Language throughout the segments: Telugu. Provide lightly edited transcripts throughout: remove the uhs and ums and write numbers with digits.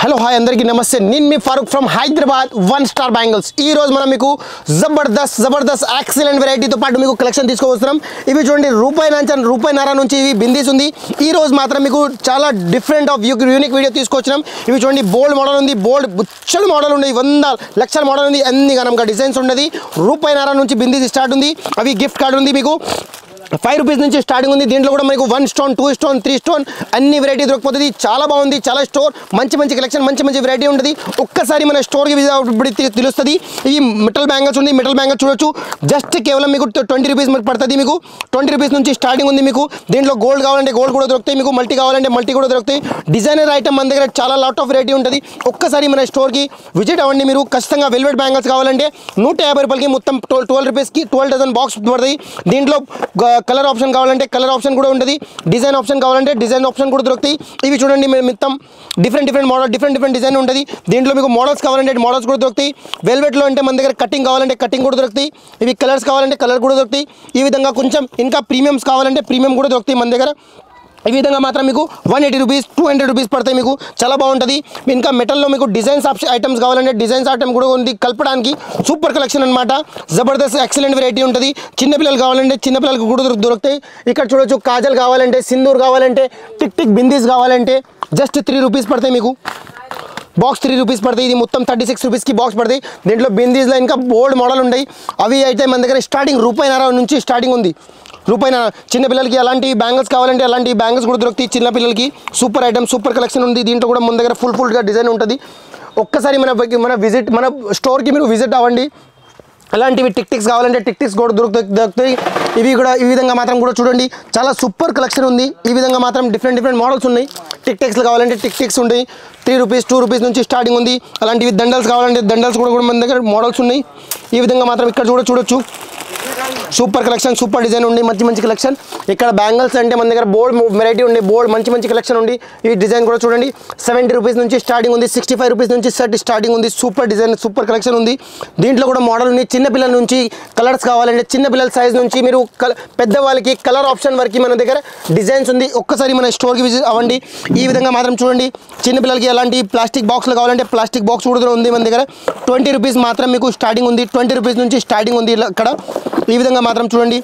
హలో హాయ్ అందరికీ నమస్తే. నేను మీ Farooq from Hyderabad one star bangles. ఈ రోజు మనం మీకు జబర్దస్త్ ఎక్సలెంట్ వెరైటీతో పాటు మీకు కలెక్షన్ తీసుకువస్తున్నాం. ఇవి చూడండి రూపాయిన్నర నుంచి ఇవి బిందీస్ ఉంది. ఈ రోజు మాత్రం మీకు చాలా డిఫరెంట్ ఆఫ్ యూనిక్ వీడియో తీసుకొచ్చినాం. ఇవి చూడండి బోల్డ్ మోడల్ ఉంది, బోల్డ్ బుచ్చడు మోడల్ ఉంది, 100 లక్షల మోడల్ ఉంది. అన్ని గనంగా డిజైన్స్ ఉండదు. రూపాయిన్నర నుంచి బిందీస్ స్టార్ట్ ఉంది. అవి గిఫ్ట్ కార్డ్ ఉంది మీకు 5 రూపీస్ నుంచి స్టార్టింగ్ ఉంది. దీంట్లో కూడా మనకు 1 స్టోన్ 2 స్టోన్ 3 స్టోన్ అన్ని వెరైటీ దొరికిపోతుంది. చాలా బాగుంది, చాలా స్టోర్ మంచి కలెక్షన్ మంచి వెరైటీ ఉంటుంది. ఒక్కసారి మన స్టోర్కి విజిట్ తెలుస్తుంది. ఈ మెటల్ బ్యాంగిల్స్ ఉంది. మెటల్ బ్యాంగిల్స్ చూడొచ్చు. జస్ట్ కేవలం మీకు 20 రూపీస్ పడుతుంది. మీకు 20 రూపీస్ నుంచి స్టార్టింగ్ ఉంది. మీకు దీంట్లో గోల్డ్ కావాలంటే గోల్డ్ కూడా దొరుకుతాయి. మీకు మల్టీ కావాలంటే మల్టీ కూడా దొరుకుతాయి. డిజైనర్ ఐటమ్ మన దగ్గర చాలా లాట్ ఆఫ్ వెరైటీ ఉంటుంది. ఒక్కసారి మన స్టోర్కి విజిట్ అవ్వండి. మీరు ఖచ్చితంగా వెల్వెట్ బ్యాంగిల్స్ కావాలంటే 150 రూపాయలకి మొత్తం 12 రూపీస్కి 12 డజన్ బాక్స్ పడుతుంది. దీంట్లో కలర్ ఆప్షన్ కావాలంటే కలర్ ఆప్షన్ కూడా ఉంటుంది. డిజైన్ ఆప్షన్ కావాలంటే డిజైన్ ఆప్షన్ కూడా దొరుకుతాయి. ఇవి చూడండి మొత్తం డిఫరెంట్ మోడల్ డిఫరెంట్ డిజైన్ ఉంటుంది. దీంట్లో మీకు మోడల్స్ కావాలంటే మోడల్స్ కూడా దొరుకుతాయి. వెల్వెట్లో అంటే మన దగ్గర కటింగ్ కావాలంటే కటింగ్ కూడా దొరుకుతాయి. ఇవి కలర్స్ కావాలంటే కలర్ కూడా దొరుకుతాయి. ఈ విధంగా కొంచెం ఇంకా ప్రీమియమ్స్ కావాలంటే ప్రీమియం కూడా దొరుకుతాయి మన దగ్గర. ఈ విధంగా మాత్రం మీకు 180 రూపీస్ 200 రూపీస్ పడతాయి. మీకు చాలా బాగుంటుంది. ఇంకా మెటల్లో మీకు డిజైన్స్ ఐటమ్స్ కావాలంటే డిజైన్స్ ఐటమ్ కూడా ఉంది. కలపడానికి సూపర్ కలెక్షన్ అనమాట. జబర్దస్త్ ఎక్సలెంట్ వెరైటీ ఉంటుంది. చిన్నపిల్లలు కావాలంటే చిన్నపిల్లలకు కూడా దొరుకుతాయి. ఇక్కడ చూడొచ్చు కాజల్ కావాలంటే సింధూర్ కావాలంటే టిక్ బిందీస్ కావాలంటే జస్ట్ 3 రూపీస్ పడతాయి. మీకు బాక్స్ 3 రూపీస్ పడతాయి. ఇది మొత్తం 36 రూపీస్కి బాక్స్ పడతాయి. దీంట్లో బిందీస్లో ఇంకా బోల్డ్ మోడల్ ఉంటాయి. అవి అయితే మన దగ్గర స్టార్టింగ్ రూపాయిన్నర నుంచి స్టార్టింగ్ ఉంది. రూపాయిన్నర చిన్నపిల్లలకి అలాంటి బ్యాంగిల్స్ కావాలంటే అలాంటి బ్యాంగిల్స్ కూడా దొరుకుతాయి. చిన్నపిల్లలకి సూపర్ ఐటమ్ సూపర్ కలెక్షన్ ఉంది. దీంట్లో కూడా మన దగ్గర ఫుల్గా డిజైన్ ఉంటుంది. ఒక్కసారి మన స్టోర్కి మీరు విజిట్ అవ్వండి. అలాంటివి టిక్స్ కావాలంటే టిక్స్ కూడా దొరుకుతాయి. ఇవి కూడా ఈ విధంగా మాత్రం కూడా చూడండి చాలా సూపర్ కలెక్షన్ ఉంది. ఈ విధంగా మాత్రం డిఫరెంట్ మోడల్స్ ఉన్నాయి. టిక్స్ కావాలంటే టిక్స్ ఉంటాయి. 3 రూపీస్ 2 రూపీస్ నుంచి స్టార్టింగ్ ఉంది. అలాంటివి దండల్స్ కావాలంటే దండల్స్ కూడా మన దగ్గర మోడల్స్ ఉన్నాయి. ఈ విధంగా మాత్రం ఇక్కడ చూడొచ్చు సూపర్ కలెక్షన్ సూపర్ డిజైన్ ఉంది. మంచి కలెక్షన్. ఇక్కడ బ్యాంగిల్స్ అంటే మన దగ్గర బోల్డ్ వెరైటీ ఉంది. బోల్డ్ మంచి కలెక్షన్ ఉంది. ఈ డిజైన్ కూడా చూడండి 70 రూపీస్ నుంచి స్టార్టింగ్ ఉంది. 65 రూపీస్ నుంచి సెట్ స్టార్టింగ్ ఉంది. సూపర్ డిజైన్ సూపర్ కలెక్షన్ ఉంది. దీంట్లో కూడా మోడల్ ఉంది. చిన్నపిల్లల నుంచి కలర్స్ కావాలంటే చిన్నపిల్లల సైజ్ నుంచి మీరు పెద్దవాళ్ళకి కలర్ ఆప్షన్ వరకు మన దగ్గర డిజైన్స్ ఉంది. ఒక్కసారి మన స్టోర్కి విజిట్ అవ్వండి. ఈ విధంగా మాత్రం చూడండి చిన్నపిల్లలకి ఎలాంటి ప్లాస్టిక్ బాక్స్లు కావాలంటే ప్లాస్టిక్ బాక్స్ కూడా ఉంది మన దగ్గర. 20 రూపీస్ మాత్రం మీకు స్టార్టింగ్ ఉంది. 20 రూపీస్ నుంచి స్టార్టింగ్ ఉంది ఇక్కడ. ఈ విధంగా మాత్రం చూడండి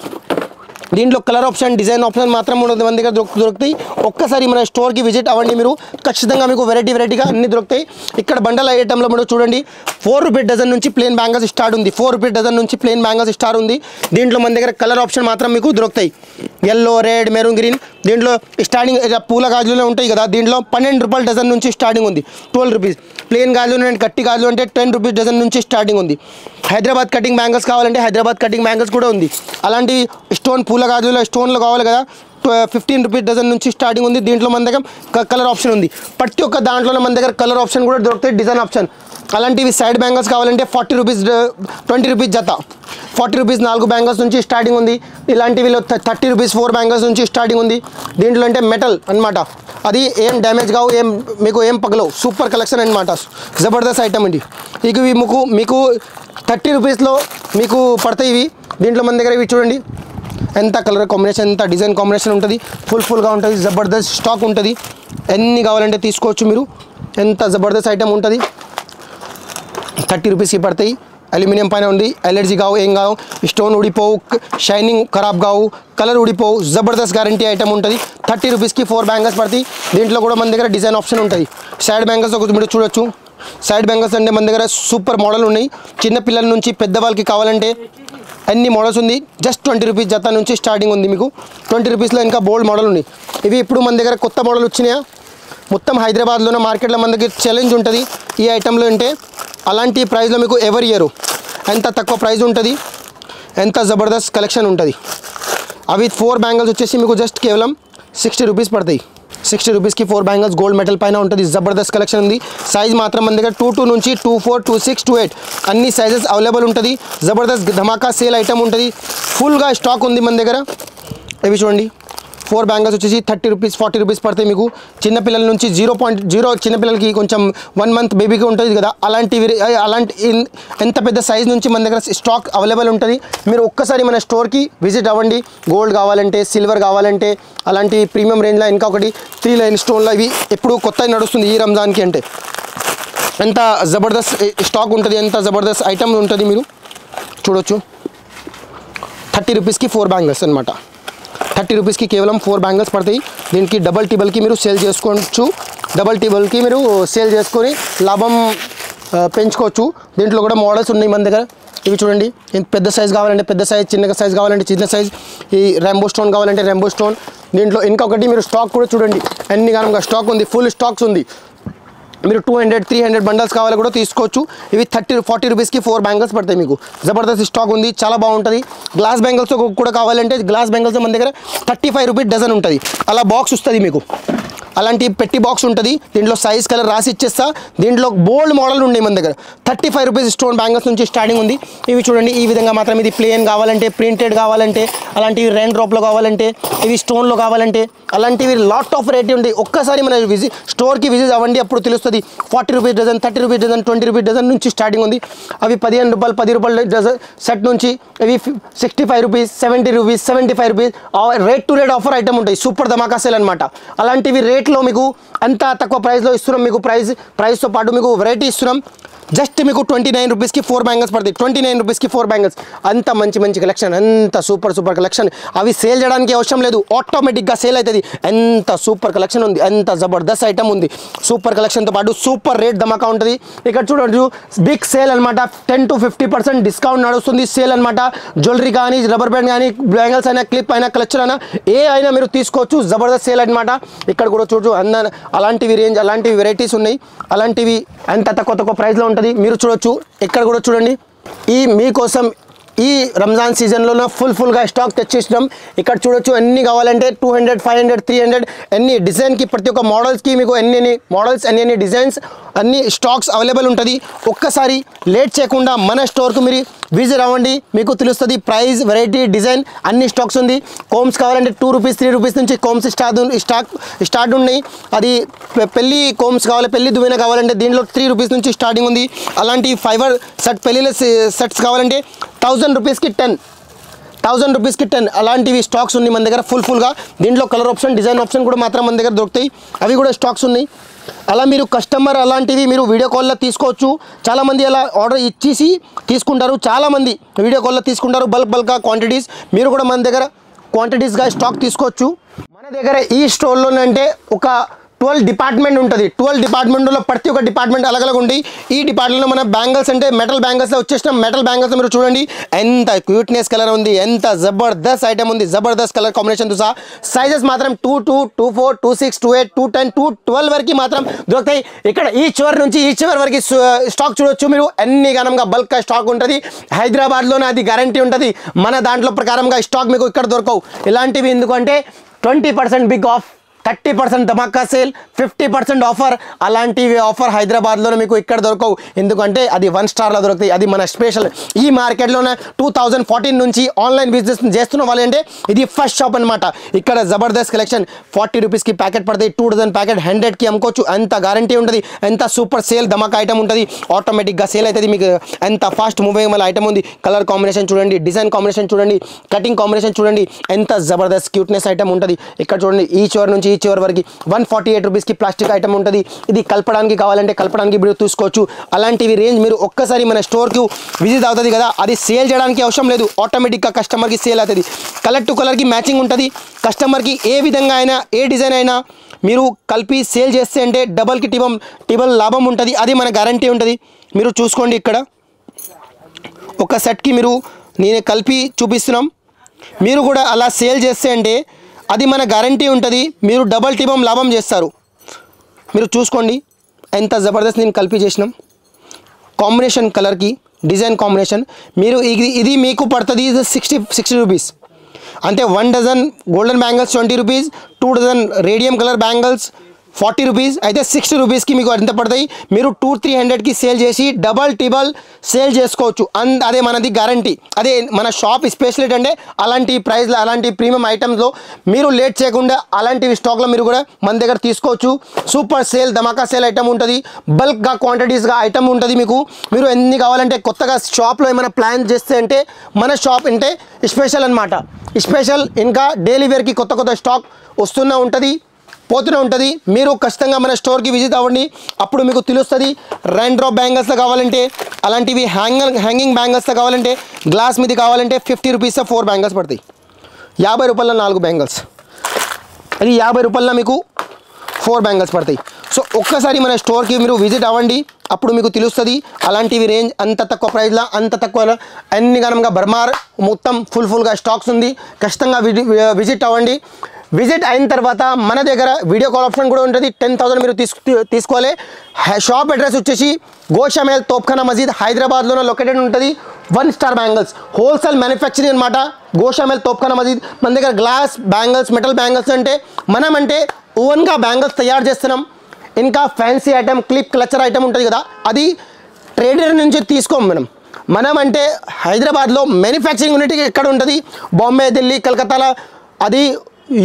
దీంట్లో కలర్ ఆప్షన్ డిజైన్ ఆప్షన్ మాత్రం మన దగ్గర దొరుకుతాయి. ఒక్కసారి మన స్టోర్కి విజిట్ అవ్వండి. మీరు ఖచ్చితంగా మీకు వెరైటీగా అన్ని దొరుకుతాయి. ఇక్కడ బండల్ ఐటెంలో మనం చూడండి 4 రూపీ డజన్ నుంచి ప్లెయిన్ బ్యాంగిల్స్ స్టార్ట్ ఉంది. 4 రూపీ డజన్ నుంచి ప్లెయిన్ బ్యాంగిల్స్ స్టార్ట్ ఉంది. దీంట్లో మన దగ్గర కలర్ ఆప్షన్ మాత్రం మీకు దొరుకుతాయి. Yellow red maroon green. దీంట్లో స్టార్టింగ్ పూల గాజులు ఉంటాయి కదా. దీంట్లో 12 రూపాయల డజన్ నుంచి స్టార్టింగ్ ఉంది. 12 రూపీస్ ప్లెయిన్ గాజులు అంటే గట్టి గాజులు అంటే 10 రూపీస్ డజన్ నుంచి స్టార్టింగ్ ఉంది. హైదరాబాద్ కటింగ్ బ్యాంగిల్స్ కావాలంటే హైదరాబాద్ కటింగ్ బ్యాంగిల్స్ కూడా ఉంది. అలాంటి స్టోన్ పూల గాజులు స్టోన్లు కావాలి కదా 15 రూపీస్ డజన్ నుంచి స్టార్టింగ్ ఉంది. దీంట్లో మన దగ్గర కలర్ ఆప్షన్ ఉంది. ప్రతి ఒక్క దాంట్లో మన దగ్గర కలర్ ఆప్షన్ కూడా దొరుకుతాయి. డిజైన్ ఆప్షన్ అలాంటివి సైడ్ బ్యాంగిల్స్ కావాలంటే 40 రూపీస్ 20 రూపీస్ జత. 40 రూపీస్ 4 బ్యాంగిల్స్ నుంచి స్టార్టింగ్ ఉంది. ఇలాంటివి 30 రూపీస్ 4 బ్యాంగిల్స్ నుంచి స్టార్టింగ్ ఉంది. దీంట్లో అంటే మెటల్ అనమాట. అది ఏం డ్యామేజ్ కావు, మీకు ఏం పగలవు. సూపర్ కలెక్షన్ అనమాట. జబర్దస్త్ ఐటమ్ అండి. ఇవి మీకు 30 రూపీస్లో మీకు పడతాయి. ఇవి దీంట్లో మన దగ్గర ఇవి చూడండి ఎంత కలర్ కాంబినేషన్ ఎంత డిజైన్ కాంబినేషన్ ఉంటుంది. ఫుల్గా ఉంటుంది. జబర్దస్త్ స్టాక్ ఉంటుంది. ఎన్ని కావాలంటే తీసుకోవచ్చు మీరు. ఎంత జబర్దస్త్ ఐటమ్ ఉంటుంది. 30 రూపీస్కి పడతాయి. అల్యూమినియం పైన ఉంది. ఎలర్జీ కావు ఏం కావు. స్టోన్ ఊడిపోవు, షైనింగ్ ఖరాబ్ కావు, కలర్ ఊడిపోవు. జబర్దస్త్ గ్యారంటీ ఐటమ్ ఉంటుంది. 30 రూపీస్కి 4 బ్యాంగిల్స్ పడతాయి. దీంట్లో కూడా మన దగ్గర డిజైన్ ఆప్షన్ ఉంటుంది. సైడ్ బ్యాంగిల్స్ మీరు చూడొచ్చు. సైడ్ బ్యాంగిల్స్ అంటే మన దగ్గర సూపర్ మోడల్ ఉన్నాయి. చిన్నపిల్లల నుంచి పెద్దవాళ్ళకి కావాలంటే అన్ని మోడల్స్ ఉంది. జస్ట్ 20 రూపీస్ జత నుంచి స్టార్టింగ్ ఉంది. మీకు 20 రూపీస్లో ఇంకా బోల్డ్ మోడల్ ఉంది. ఇవి ఇప్పుడు మన దగ్గర కొత్త మోడల్ వచ్చినాయా. మొత్తం హైదరాబాద్లోనే మార్కెట్లో మన దగ్గర ఛాలెంజ్ ఉంటుంది ఈ ఐటెంలో. అంటే అలాంటి ప్రైస్లో మీకు ఎవరు ఇయ్యరు. ఎంత తక్కువ ప్రైస్ ఉంటుంది, ఎంత జబర్దస్త్ కలెక్షన్ ఉంటుంది. అవి 4 బ్యాంగిల్స్ వచ్చేసి మీకు జస్ట్ కేవలం 60 రూపీస్ పడతాయి. 60 రూపీస్కి 4 బ్యాంగిల్స్ గోల్డ్ మెటల్ పైన ఉంటుంది. జబర్దస్త్ కలెక్షన్ ఉంది. సైజ్ మాత్రం మన దగ్గర 22 నుంచి 24, 26, 28 అన్ని సైజెస్ అవైలబుల్ ఉంటుంది. జబర్దస్త్ ధమాకా సేల్ ఐటమ్ ఉంటుంది. ఫుల్గా స్టాక్ ఉంది మన దగ్గర. ఇవి చూడండి 4 బ్యాంగిల్స్ వచ్చేసి 30 రూపీస్ 40 రూపీస్ పడతాయి. మీకు చిన్నపిల్లల నుంచి 0.0 చిన్నపిల్లలకి కొంచెం 1 మంత్ బేబీకి ఉంటుంది కదా. అలాంటి ఎంత పెద్ద సైజ్ నుంచి మన దగ్గర స్టాక్ అవైలబుల్ ఉంటుంది. మీరు ఒక్కసారి మన స్టోర్కి విజిట్ అవ్వండి. గోల్డ్ కావాలంటే సిల్వర్ కావాలంటే అలాంటి ప్రీమియం రేంజ్లో ఇంకా ఒకటి 3 లైన్ స్టోన్లో ఇవి ఎప్పుడు కొత్తవి నడుస్తుంది ఈ రంజాన్కి. అంటే ఎంత జబర్దస్త్ స్టాక్ ఉంటుంది, ఎంత జబర్దస్త్ ఐటమ్ ఉంటుంది. మీరు చూడొచ్చు 30 రూపీస్కి 4 బ్యాంగిల్స్ అనమాట. 30 రూపీస్కి కేవలం 4 బ్యాంగిల్స్ పడతాయి. దీనికి డబల్ టిబల్కి మీరు సేల్ చేసుకోవచ్చు. డబల్ టిబల్కి మీరు సేల్ చేసుకొని లాభం పెంచుకోవచ్చు. దీంట్లో కూడా మోడల్స్ ఉన్నాయి మన దగ్గర. ఇవి చూడండి, పెద్ద సైజ్ కావాలంటే పెద్ద సైజ్, చిన్న సైజ్ కావాలంటే చిన్న సైజ్, ఈ రెయిన్బో స్టోన్ కావాలంటే రెయిన్బో స్టోన్. దీంట్లో ఇంకొకటి మీరు స్టాక్ కూడా చూడండి, అన్ని కాలంగా స్టాక్ ఉంది, ఫుల్ స్టాక్స్ ఉంది. మీరు 200, 300 బండల్స్ కావాలి కూడా తీసుకోవచ్చు. ఇవి 30-40 రూపీస్కి 4 బ్యాంగిల్స్ పడతాయి. మీకు జబర్దస్త్ స్టాక్ ఉంది, చాలా బాగుంటుంది. గ్లాస్ బ్యాంగిల్స్ కూడా కావాలంటే గ్లాస్ బ్యాంగిల్స్ మన దగ్గర 35 రూపీస్ డజన్ ఉంటుంది. అలా బాక్స్ వస్తుంది మీకు, అలాంటి పెట్టి బాక్స్ ఉంటుంది. దీంట్లో సైజ్ కలర్ రాసి ఇచ్చేస్తా. దీంట్లో బోల్డ్ మోడల్ ఉన్నాయి మన దగ్గర. 35 రూపీస్ స్టోన్ బ్యాంగిల్స్ నుంచి స్టార్టింగ్ ఉంది. ఇవి చూడండి, ఈ విధంగా మాత్రం ఇది ప్లేన్ కావాలంటే, ప్రింటెడ్ కావాలంటే, అలాంటివి రెయిన్ డ్రాప్లో కావాలంటే, ఇవి స్టోన్లో కావాలంటే, అలాంటివి లాట్ ఆఫ్ రేట్ ఉంది. ఒక్కసారి మన స్టోర్కి విజిట్ అవ్వండి, అప్పుడు తెలుస్తుంది. 40 rupees dozen, 30 rupees dozen, 20 rupees dozen నుంచి స్టార్టింగ్ ఉంది. అవి 15 రూపాయలు, 10 రూపాయల డజన్ సెట్ నుంచి ఇవి 65 rupees, 70 rupees, 75 rupees rate to rate offer item ఉంటాయి. సూపర్ ధమాకా సేల్ అనమాట. అలాంటివి రేట్లో మీకు అంత తక్కువ ప్రైస్లో ఇస్తున్నాం. మీకు ప్రైస్తో పాటు మీకు వెరైటీ ఇస్తున్నాం. జస్ట్ మీకు 29 రూపీస్కి 4 బ్యాంగిల్స్ పడతాయి. 29 రూపీస్కి 4 బ్యాంగిల్స్. అంత మంచి కలెక్షన్, అంత సూపర్ కలెక్షన్. అవి సేల్ చేయడానికి అవసరం లేదు, ఆటోమేటిక్గా సేల్ అవుతుంది. ఎంత సూపర్ కలెక్షన్ ఉంది, ఎంత జబర్దస్త్ ఐటమ్ ఉంది. సూపర్ కలెక్షన్తో పాటు సూపర్ రేట్ ధమాకా ఉంటుంది. ఇక్కడ చూడండి, బిగ్ సేల్ అనమాట. 10 to 50% డిస్కౌంట్ నడుస్తుంది. సేల్ అనమాట. జ్యువెలరీ కానీ, రబ్బర్ బ్యాండ్ కానీ, బ్యాంగిల్స్ అయినా, క్లిప్ అయినా, క్లచర్ అయినా, ఏ అయినా మీరు తీసుకోవచ్చు. జబర్దస్త్ సేల్ అనమాట. ఇక్కడ కూడా చూడచ్చు, అలాంటివి రేంజ్, అలాంటివి వెరైటీస్ ఉన్నాయి. అలాంటివి అంత తక్కువ ప్రైస్లో ఉంటుంది. మీరు చూడొచ్చు. ఇక్కడ కూడా చూడండి, ఈ మీకోసం ఈ రంజాన్ సీజన్లో ఫుల్గా స్టాక్ తెచ్చేసినాం. ఇక్కడ చూడొచ్చు, అన్ని కావాలంటే 200, 500, 300 అన్ని డిజైన్కి, ప్రతి ఒక్క మోడల్స్కి మీకు ఎన్ని మోడల్స్, అన్ని డిజైన్స్, అన్ని స్టాక్స్ అవైలబుల్ ఉంటుంది. ఒక్కసారి లేట్ చేయకుండా మన స్టోర్కు మీరు విజిట్ అవ్వండి, మీకు తెలుస్తుంది. ప్రైస్, వెరైటీ, డిజైన్ అన్ని స్టాక్స్ ఉంది. కోమ్స్ కావాలంటే 2 రూపీస్, 3 రూపీస్ నుంచి కోమ్స్ స్టార్ట్ ఉన్నాయి. అది పెళ్లి కోమ్స్ కావాలి, పెళ్లి దువ్వెన కావాలంటే దీంట్లో 3 రూపీస్ నుంచి స్టార్టింగ్ ఉంది. అలాంటి ఫైబర్ సెట్, పెళ్లిల సెట్స్ కావాలంటే 1000 రూపీస్కి 10 అలాంటివి స్టాక్స్ ఉన్నాయి మన దగ్గర ఫుల్గా. దీంట్లో కలర్ ఆప్షన్, డిజైన్ ఆప్షన్ కూడా మాత్రం మన దగ్గర దొరుకుతాయి. అవి కూడా స్టాక్స్ ఉన్నాయి. అలా మీరు కస్టమర్ అలాంటివి మీరు వీడియో కాల్లో తీసుకోవచ్చు. చాలామంది అలా ఆర్డర్ ఇచ్చేసి తీసుకుంటారు. చాలామంది వీడియో కాల్లో తీసుకుంటారు బల్క్గా క్వాంటిటీస్. మీరు కూడా మన దగ్గర క్వాంటిటీస్గా స్టాక్ తీసుకోవచ్చు. మన దగ్గర ఈ స్టోర్లోనంటే ఒక 12 డిపార్ట్మెంట్ ఉంటుంది. 12 డిపార్ట్మెంట్లో ప్రతి ఒక్క డిపార్ట్మెంట్ అలగ్ ఉంటాయి. ఈ డిపార్ట్మెంట్లో మన బ్యాంగిల్స్ అంటే మెటల్ బ్యాంగిల్స్లో వచ్చేసిన మెటల్ బ్యాంగిల్స్ మీరు చూడండి, ఎంత క్యూట్నెస్ కలర్ ఉంది, ఎంత జబర్దస్త్ ఐటమ్ ఉంది. జబర్దస్త్ కలర్ కాంబినేషన్తో సహా సైజెస్ మాత్రం 22, 24, 26, 28, 210, 212 వరకు మాత్రం దొరుకుతాయి. ఇక్కడ ఈ చివరి నుంచి ఈ చివరి వరకు స్టాక్ చూడొచ్చు మీరు. అన్ని ఘనంగా బల్క్గా స్టాక్ ఉంటుంది. హైదరాబాద్లోనే అది గ్యారంటీ ఉంటుంది. మన దాంట్లో ప్రకారంగా స్టాక్ మీకు ఇక్కడ దొరకవు. ఇలాంటివి ఎందుకంటే 20% బిగ్ ఆఫ్, 30% ధమాకా సేల్, 50% ఆఫర్. అలాంటివి ఆఫర్ హైదరాబాద్లోనే మీకు ఇక్కడ దొరకవు. ఎందుకంటే అది 1 స్టార్లో దొరుకుతాయి. అది మన స్పెషల్. ఈ మార్కెట్లోనే 2014 నుంచి ఆన్లైన్ బిజినెస్ చేస్తున్న వాళ్ళంటే ఇది ఫస్ట్ షాప్ అనమాట. ఇక్కడ జబర్దస్త్ కలెక్షన్ 40 రూపీస్కి ప్యాకెట్ పడతాయి. 2 డజన్ ప్యాకెట్ 100కి అమ్ముకోవచ్చు. ఎంత గ్యారంటీ ఉంటుంది, ఎంత సూపర్ సేల్ ధమాకా ఐటమ్ ఉంటుంది. ఆటోమేటిక్గా సేల్ అవుతుంది. మీకు ఎంత ఫాస్ట్ మూవింగ్ మళ్ళీ ఐటమ్ ఉంది. కలర్ కాంబినేషన్ చూడండి, డిజైన్ కాంబినేషన్ చూడండి, కటింగ్ కాంబినేషన్ చూడండి, ఎంత జబర్దస్త్ క్యూట్నెస్ ఐటమ్ ఉంటుంది. ఇక్కడ చూడండి, ఈ చివరి నుంచి ఈ చివరి వరకు 148 రూపీస్కి ప్లాస్టిక్ ఐటమ్ ఉంటుంది. ఇది కలపడానికి కావాలంటే కలపడానికి మీరు తీసుకోవచ్చు. అలాంటివి రేంజ్ మీరు ఒక్కసారి మన స్టోర్కి విజిట్ అవుతుంది కదా, అది సేల్ చేయడానికి అవసరం లేదు. ఆటోమేటిక్గా కస్టమర్కి సేల్ అవుతుంది. కలర్ టు కలర్కి మ్యాచింగ్ ఉంటుంది. కస్టమర్కి ఏ విధంగా అయినా, ఏ డిజైన్ అయినా మీరు కలిపి సేల్ చేస్తే అంటే డబల్కి టిబల్ లాభం ఉంటుంది. అది మన గ్యారంటీ ఉంటుంది. మీరు చూసుకోండి, ఇక్కడ ఒక సెట్కి మీరు నేను కలిపి చూపిస్తున్నాం. మీరు కూడా అలా సేల్ చేస్తే అంటే అది మన గ్యారంటీ ఉంటుంది. మీరు డబల్ టిబం లాభం చేస్తారు. మీరు చూసుకోండి, ఎంత జబర్దస్త్ నేను కలిపి చేసినాం. కాంబినేషన్ కలర్కి డిజైన్ కాంబినేషన్ మీరు ఇది మీకు పడుతుంది 60 రూపీస్. అంటే 1 dozen golden bangles 20 rupees, 2 dozen radium colour bangles 40 rupees. అయితే 60 రూపీస్కి మీకు ఎంత పడతాయి. మీరు 200-300కి సేల్ చేసి డబల్ టిబల్ సేల్ చేసుకోవచ్చు. అదే మనది గ్యారంటీ. అదే మన షాప్ స్పెషలిటీ అంటే అలాంటి ప్రైస్లో, అలాంటి ప్రీమియం ఐటమ్స్లో మీరు లేట్ చేయకుండా అలాంటివి స్టాక్లో మీరు కూడా మన దగ్గర తీసుకోవచ్చు. సూపర్ సేల్ ధమాకా సేల్ ఐటమ్ ఉంటుంది. బల్క్గా క్వాంటిటీస్గా ఐటమ్ ఉంటుంది. మీరు ఎన్ని కావాలంటే కొత్తగా షాప్లో ఏమైనా ప్లాన్ చేస్తే అంటే మన షాప్ అంటే స్పెషల్ అనమాట. స్పెషల్ ఇంకా డైలీ వేర్కి కొత్త స్టాక్ వస్తూనే ఉంటుంది. పోతూనే ఉంటుంది. మీరు ఖచ్చితంగా మన స్టోర్కి విజిట్ అవ్వండి, అప్పుడు మీకు తెలుస్తుంది. రైన్ డ్రాప్ బ్యాంగిల్స్లో కావాలంటే, అలాంటివి హ్యాంగింగ్ బ్యాంగిల్స్లో కావాలంటే, గ్లాస్ మీద కావాలంటే 50 రూపీస్లో 4 బ్యాంగిల్స్ పడతాయి. 50 రూపాయల 4 బ్యాంగిల్స్, అది 50 రూపాయల మీకు 4 బ్యాంగిల్స్ పడతాయి. సో ఒక్కసారి మన స్టోర్కి మీరు విజిట్ అవ్వండి, అప్పుడు మీకు తెలుస్తుంది. అలాంటివి రేంజ్ అంత తక్కువ ప్రైస్లో, అంత తక్కువ అన్ని గణంగా బర్మార్ మొత్తం ఫుల్గా స్టాక్స్ ఉంది. ఖచ్చితంగా విజిట్ అవ్వండి. విజిట్ అయిన తర్వాత మన దగ్గర వీడియో కాల్ ఆప్షన్ కూడా ఉంటుంది. 10,000 మీరు తీసుకోవాలి. షాప్ అడ్రస్ వచ్చేసి గోషామేల్ తోప్ఖానా మసీద్ హైదరాబాద్లోనే లొకేటెడ్ ఉంటుంది. 1 స్టార్ బ్యాంగిల్స్ హోల్సేల్ మ్యానుఫ్యాక్చరింగ్ అనమాట. గోషామేల్ తోప్ఖానా మసీద్. మన దగ్గర గ్లాస్ బ్యాంగిల్స్, మెటల్ బ్యాంగిల్స్ అంటే మనం ఓన్గా బ్యాంగిల్స్ తయారు చేస్తున్నాం. ఇంకా fancy item, clip clutcher item ఉంటుంది కదా, అది ట్రేడర్ నుంచి తీసుకోం మనం అంటే హైదరాబాద్లో మ్యానుఫ్యాక్చరింగ్ యూనిట్ ఎక్కడ ఉంటుంది, బాంబే, ఢిల్లీ, కలకత్తాలో, అది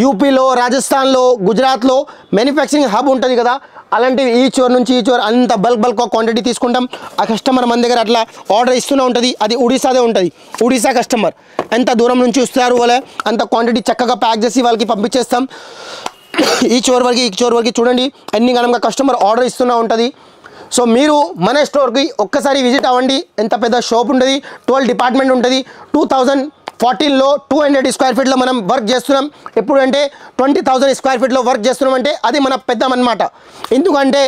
యూపీలో, రాజస్థాన్లో, గుజరాత్లో మ్యానుఫ్యాక్చరింగ్ హబ్ ఉంటుంది కదా, అలాంటివి ఈ చోర్ నుంచి ఈ చోర్ అంత బల్క్ క్వాంటిటీ తీసుకుంటాం. ఆ కస్టమర్ మన దగ్గర అట్లా ఆర్డర్ ఇస్తూనే ఉంటుంది. అది ఒడిశాదే ఉంటుంది. ఒడిశా కస్టమర్ ఎంత దూరం నుంచి వస్తారు, వాళ్ళ అంత క్వాంటిటీ చక్కగా ప్యాక్ చేసి వాళ్ళకి పంపించేస్తాం. ఈ చోర్ వరకు చూడండి అన్ని గణంగా కస్టమర్ ఆర్డర్ ఇస్తూనే ఉంటుంది. సో మీరు మన స్టోర్కి ఒక్కసారి విజిట్ అవ్వండి. ఎంత పెద్ద షాప్ ఉంటుంది, 12 డిపార్ట్మెంట్ ఉంటుంది. 2014లో 200 స్క్వేర్ ఫీట్లో మనం వర్క్ చేస్తున్నాం. ఎప్పుడు అంటే 20,000 స్క్వేర్ ఫీట్లో వర్క్ చేస్తున్నాం అంటే అది మన పెద్దమన్నమాట. ఎందుకంటే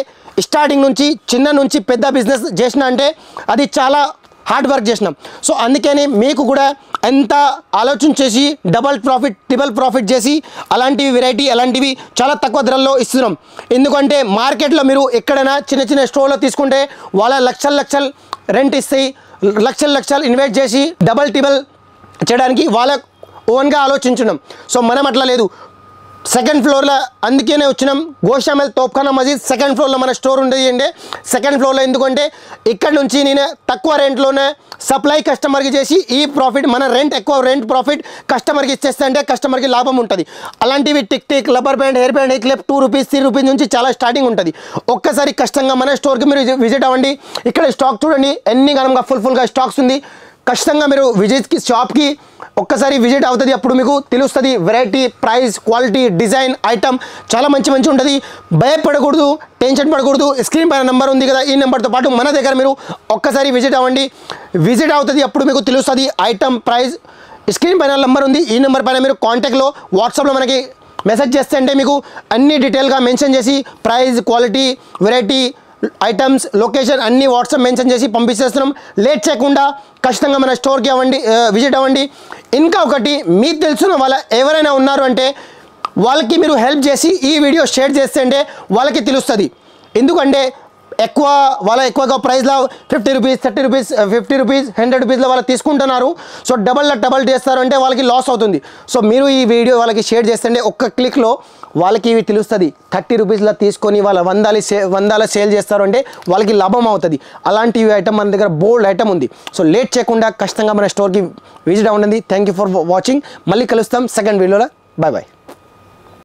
స్టార్టింగ్ నుంచి చిన్న నుంచి పెద్ద బిజినెస్ చేసిన అంటే అది చాలా హార్డ్ వర్క్ చేసినాం. సో అందుకని మీకు కూడా ఎంత ఆలోచన చేసి డబల్ ప్రాఫిట్, ట్రిపుల్ ప్రాఫిట్ చేసి అలాంటివి వెరైటీ, అలాంటివి చాలా తక్కువ ధరల్లో ఇస్తున్నాం. ఎందుకంటే మార్కెట్లో మీరు ఎక్కడైనా చిన్న స్టోర్లో తీసుకుంటే వాళ్ళ లక్షలు రెంట్ ఇస్తాయి, లక్షలు ఇన్వెస్ట్ చేసి డబల్ ట్రిపుల్ చేయడానికి వాళ్ళ ఓన్గా ఆలోచించున్నాం. సో మనం అట్లా లేదు. సెకండ్ ఫ్లోర్లో అందుకనే వచ్చినాం. గోషామేల్ తోప్ఖానా మసీద్ సెకండ్ ఫ్లోర్లో మన స్టోర్ ఉండేది అంటే సెకండ్ ఫ్లోర్లో. ఎందుకంటే ఇక్కడ నుంచి నేను తక్కువ రెంట్లోనే సప్లై కస్టమర్కి చేసి ఈ ప్రాఫిట్, మన ఎక్కువ రెంట్ ప్రాఫిట్ కస్టమర్కి ఇచ్చేస్తే అంటే కస్టమర్కి లాభం ఉంటుంది. అలాంటివి tick rubber band, hair band, clip 2 rupees 3 rupees నుంచి చాలా స్టార్టింగ్ ఉంటుంది. ఒక్కసారి కష్టంగా మన స్టోర్కి మీరు విజిట్ అవ్వండి. ఇక్కడ స్టాక్ చూడండి ఎన్ని గణంగా ఫుల్గా స్టాక్స్ ఉంది. ఖచ్చితంగా మీరు షాప్కి ఒక్కసారి విజిట్ అవుతుంది, అప్పుడు మీకు తెలుస్తుంది. Variety, price, quality, design, item చాలా మంచి ఉంటుంది. భయపడకూడదు, టెన్షన్ పడకూడదు. స్క్రీన్ పైన నెంబర్ ఉంది కదా, ఈ నెంబర్తో పాటు మన దగ్గర మీరు ఒక్కసారి విజిట్ అవ్వండి. విజిట్ అవుతుంది, అప్పుడు మీకు తెలుస్తుంది ఐటమ్, ప్రైస్. స్క్రీన్ పైన నెంబర్ ఉంది, ఈ నెంబర్ పైన మీరు కాంటాక్ట్లో వాట్సాప్లో మనకి మెసేజ్ చేస్తే అంటే మీకు అన్ని డీటెయిల్గా మెన్షన్ చేసి price, quality, variety, items, location అన్నీ వాట్సాప్ మెన్షన్ చేసి పంపించేస్తున్నాం. లేట్ చేయకుండా ఖచ్చితంగా మన స్టోర్కి విజిట్ అవ్వండి. ఇంకా ఒకటి, మీకు తెలిసిన వాళ్ళ ఎవరైనా ఉన్నారు అంటే వాళ్ళకి మీరు హెల్ప్ చేసి ఈ వీడియో షేర్ చేస్తే అంటే వాళ్ళకి తెలుస్తుంది. ఎందుకంటే ఎక్కువగా ప్రైస్లో 50 రూపీస్, 30 రూపీస్, 50 రూపీస్, 100 రూపీస్లో వాళ్ళు తీసుకుంటున్నారు. సో డబల్ చేస్తారు అంటే వాళ్ళకి లాస్ అవుతుంది. సో మీరు ఈ వీడియో వాళ్ళకి షేర్ చేస్తే ఒక్క క్లిక్లో వాళ్ళకి ఇవి తెలుస్తుంది. 30 రూపీస్లో తీసుకొని వాళ్ళ 100 సేల్ చేస్తారు అంటే వాళ్ళకి లాభం అవుతుంది. అలాంటి ఐటమ్ మన దగ్గర బోల్డ్ ఐటమ్ ఉంది. సో లేట్ చేయకుండా ఖచ్చితంగా మన స్టోర్కి విజిట్ అవ్వండి. Thank you for watching. మళ్ళీ కలుస్తాం సెకండ్ వీడియోలో. బాయ్.